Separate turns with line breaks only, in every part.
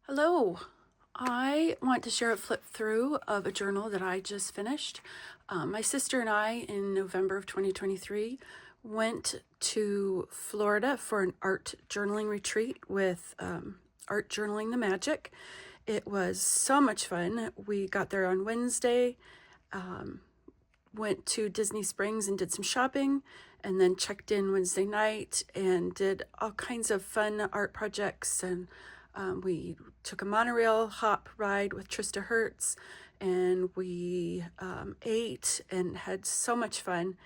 Hello. I want to share a flip through of a journal that I just finished. My sister and I, in November of 2023, went to Florida for an art journaling retreat with Art Journaling the Magic. It was so much fun. We got there on Wednesday, went to Disney Springs and did some shopping, and then checked in Wednesday night and did all kinds of fun art projects. And we took a monorail hop ride with Trista Hertz, and we ate and had so much fun.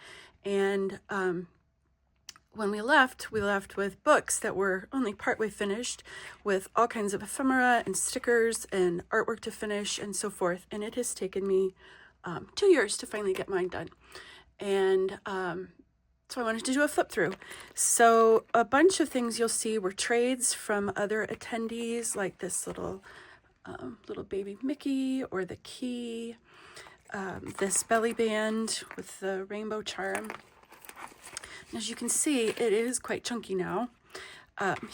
And when we left with books that were only partway finished, with all kinds of ephemera and stickers and artwork to finish and so forth. And it has taken me 2 years to finally get mine done. And so I wanted to do a flip through. So a bunch of things you'll see were trades from other attendees, like this little baby Mickey or the key, this belly band with the rainbow charm. And as you can see, it is quite chunky now.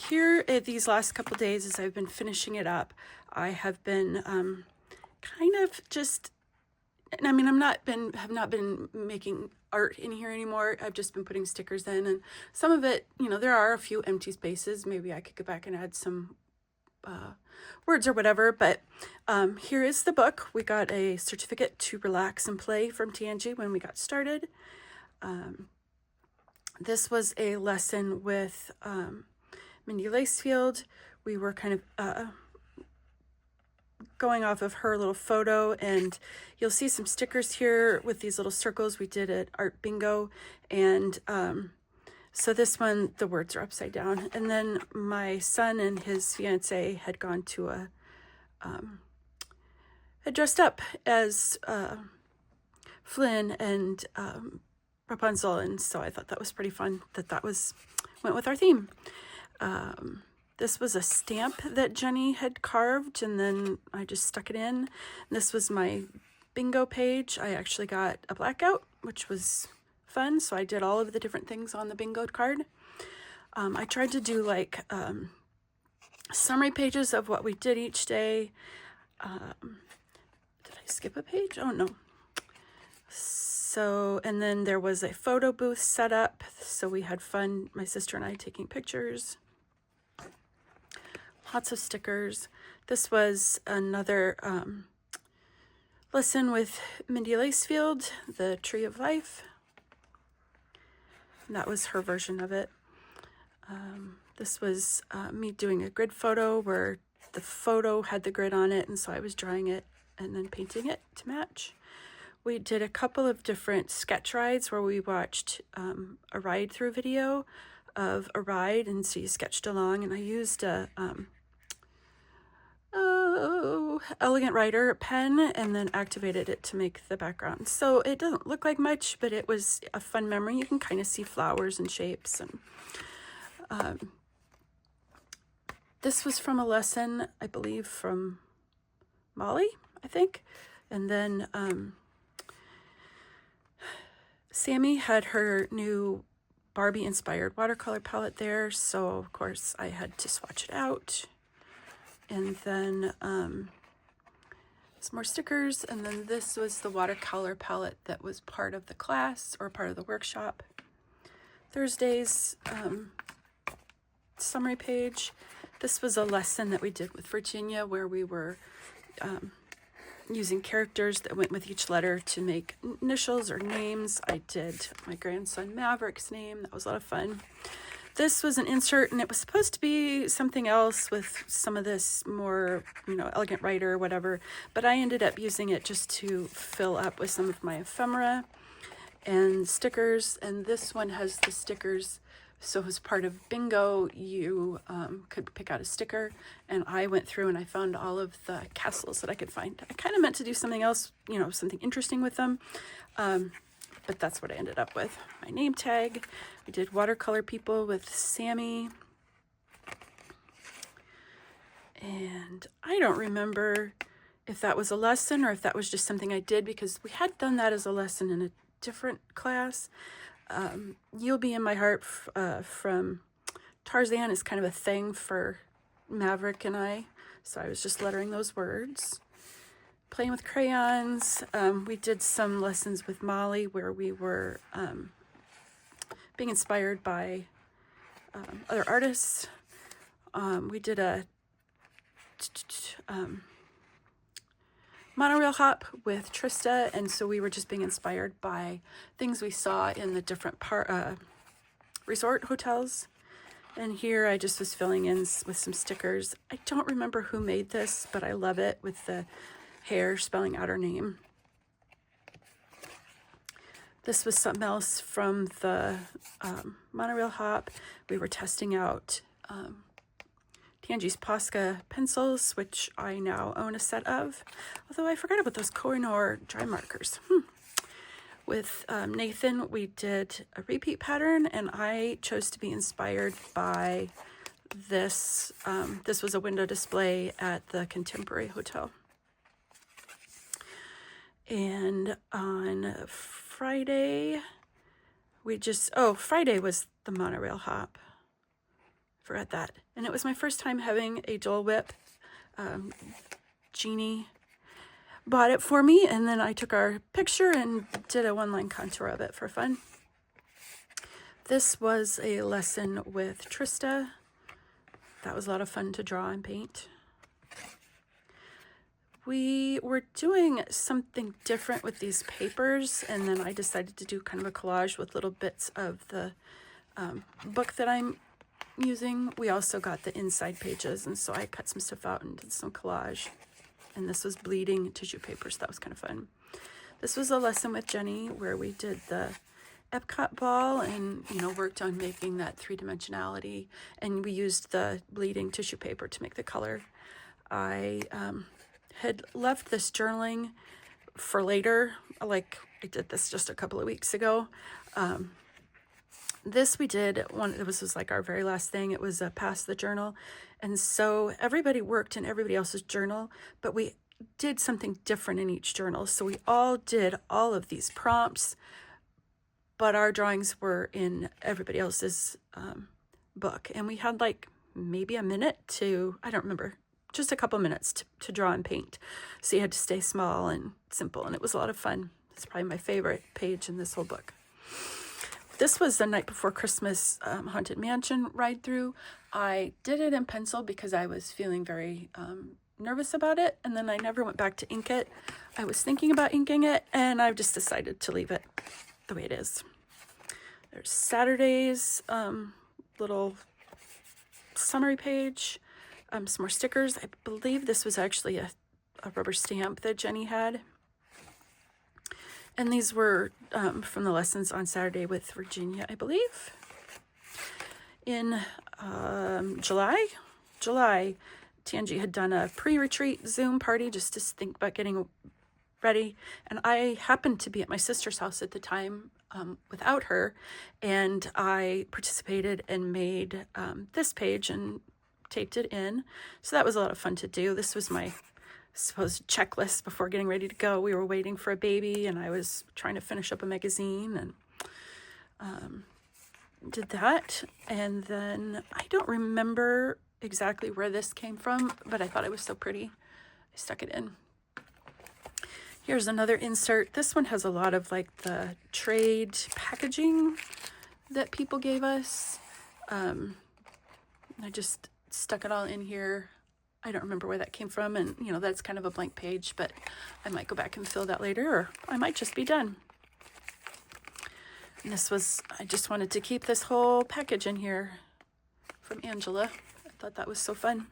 Here, these last couple days, as I've been finishing it up, I have been kind of just. I mean, have not been making art in here anymore. I've just been putting stickers in, and some of it, there are a few empty spaces. Maybe I could go back and add some words or whatever. But here is the book. We got a certificate to relax and play from Tangi when we got started. This was a lesson with Mindy Lacefield. We were kind of going off of her little photo, and you'll see some stickers here with these little circles we did at Art Bingo. And so this one, the words are upside down. And then my son and his fiance had gone to had dressed up as Flynn and Rapunzel, and so I thought that was pretty fun. That went with our theme. This was a stamp that Jenny had carved, and then I just stuck it in. This was my bingo page. I actually got a blackout, which was fun, so I did all of the different things on the bingo card. I tried to do like summary pages of what we did each day. Did I skip a page? Oh, no. So, and then there was a photo booth set up, so we had fun, my sister and I, taking pictures. Lots of stickers. This was another lesson with Mindy Lacefield, the Tree of Life. And that was her version of it. This was me doing a grid photo where the photo had the grid on it, and so I was drawing it and then painting it to match. We did a couple of different sketch rides where we watched a ride through video of a ride, and so you sketched along, and I used a Elegant Writer pen and then activated it to make the background. So it doesn't look like much, but it was a fun memory. You can kind of see flowers and shapes. And this was from a lesson, I believe, from Molly, I think. And then Sammy had her new Barbie-inspired watercolor palette there, so of course I had to swatch it out. And then some more stickers, and then this was the watercolor palette that was part of the class or part of the workshop. Thursday's summary page. This was a lesson that we did with Virginia where we were using characters that went with each letter to make initials or names. I did my grandson Maverick's name. That was a lot of fun. This was an insert, and it was supposed to be something else with some of this more, Elegant Writer or whatever, but I ended up using it just to fill up with some of my ephemera and stickers. And this one has the stickers, so as part of bingo, you could pick out a sticker, and I went through and I found all of the castles that I could find. I kind of meant to do something else, something interesting with them, but that's what I ended up with. My name tag. I did watercolor people with Sammy. And I don't remember if that was a lesson or if that was just something I did, because we had done that as a lesson in a different class. You'll Be in My Heart from Tarzan is kind of a thing for Maverick and I. So I was just lettering those words. Playing with crayons. We did some lessons with Molly where we were being inspired by other artists. We did a monorail hop with Trista, and so we were just being inspired by things we saw in the different resort hotels. And here I just was filling in with some stickers. I don't remember who made this, but I love it with the hair spelling out her name. This was something else from the monorail hop. We were testing out Tangi's Posca pencils, which I now own a set of. Although I forgot about those Koh-i-Noor dry markers. With Nathan, we did a repeat pattern, and I chose to be inspired by this. This was a window display at the Contemporary Hotel. And on Friday, Friday was the monorail hop. Forgot that. And it was my first time having a Dole Whip. Jeannie bought it for me, and then I took our picture and did a one-line contour of it for fun. This was a lesson with Trista. That was a lot of fun to draw and paint. We were doing something different with these papers, and then I decided to do kind of a collage with little bits of the book that I'm using. We also got the inside pages, and so I cut some stuff out and did some collage. And this was bleeding tissue paper, so that was kind of fun. This was a lesson with Jenny where we did the Epcot ball and, worked on making that three-dimensionality. And we used the bleeding tissue paper to make the color. I had left this journaling for later. Like, I did this just a couple of weeks ago. This we did, this was like our very last thing. It was a pass the journal. And so everybody worked in everybody else's journal, but we did something different in each journal. So we all did all of these prompts, but our drawings were in everybody else's book. And we had like maybe a minute I don't remember, just a couple minutes to draw and paint. So you had to stay small and simple, and it was a lot of fun. It's probably my favorite page in this whole book. This was the night before Christmas Haunted Mansion ride through. I did it in pencil because I was feeling very nervous about it, and then I never went back to ink it. I was thinking about inking it, and I've just decided to leave it the way it is. There's Saturday's little summary page, some more stickers. I believe this was actually a rubber stamp that Jenny had. And these were from the lessons on Saturday with Virginia, I believe. In July, Tangi had done a pre-retreat Zoom party just to think about getting ready. And I happened to be at my sister's house at the time without her. And I participated and made this page and taped it in. So that was a lot of fun to do. This was my supposed checklist before getting ready to go. We were waiting for a baby, and I was trying to finish up a magazine and did that. And then I don't remember exactly where this came from, but I thought it was so pretty. I stuck it in. Here's another insert. This one has a lot of like the trade packaging that people gave us. I just stuck it all in here. I don't remember where that came from, and that's kind of a blank page, but I might go back and fill that later, or I might just be done. And I just wanted to keep this whole package in here from Angela. I thought that was so fun.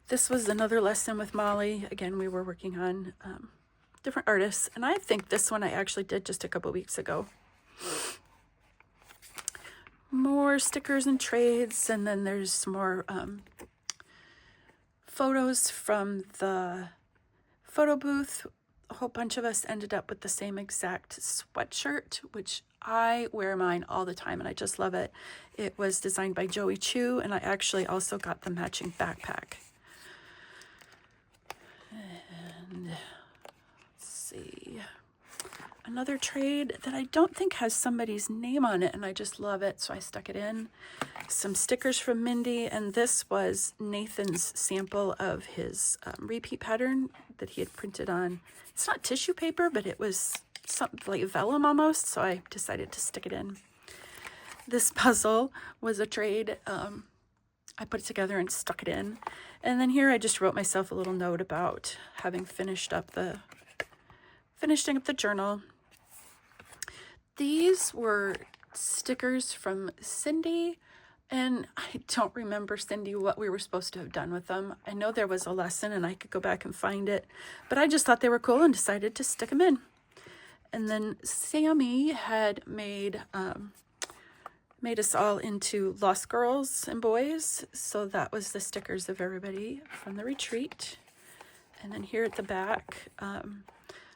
This was another lesson with Molly. Again, we were working on different artists, and I think this one I actually did just a couple weeks ago. More stickers and trades, and then there's some more photos from the photo booth. A whole bunch of us ended up with the same exact sweatshirt, which I wear mine all the time, and I just love it. It was designed by Joey Chu, and I actually also got the matching backpack. And let's see. another trade that I don't think has somebody's name on it, and I just love it, so I stuck it in. Some stickers from Mindy, and this was Nathan's sample of his repeat pattern that he had printed on. It's not tissue paper, but it was something like vellum almost, so I decided to stick it in. This puzzle was a trade. I put it together and stuck it in. And then here I just wrote myself a little note about having finishing up the journal. These were stickers from Cindy, and I don't remember, Cindy, what we were supposed to have done with them. I know there was a lesson and I could go back and find it, but I just thought they were cool and decided to stick them in. And then Sammy had made us all into lost girls and boys. So that was the stickers of everybody from the retreat. And then here at the back,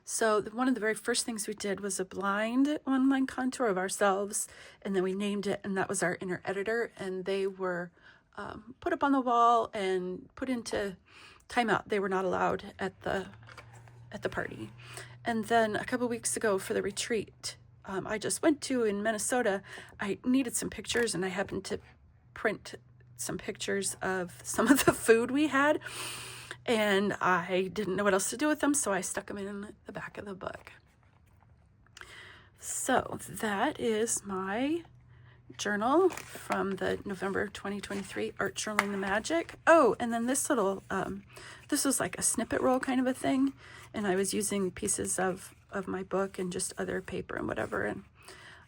so one of the very first things we did was a blind one-line contour of ourselves, and then we named it, and that was our inner editor, and they were put up on the wall and put into timeout. They were not allowed at the party. And then a couple weeks ago for the retreat, I just went to in Minnesota, I needed some pictures, and I happened to print some pictures of some of the food we had, and I didn't know what else to do with them, so I stuck them in the back of the book. So that is my journal from the November 2023 Art Journaling the Magic. Oh, and then this little, this was like a snippet roll kind of a thing, and I was using pieces of my book and just other paper and whatever, and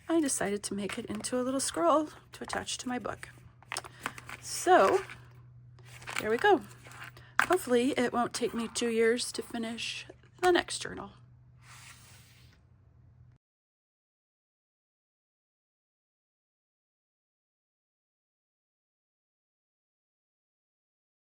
I decided to make it into a little scroll to attach to my book. So there we go. Hopefully it won't take me 2 years to finish the next journal.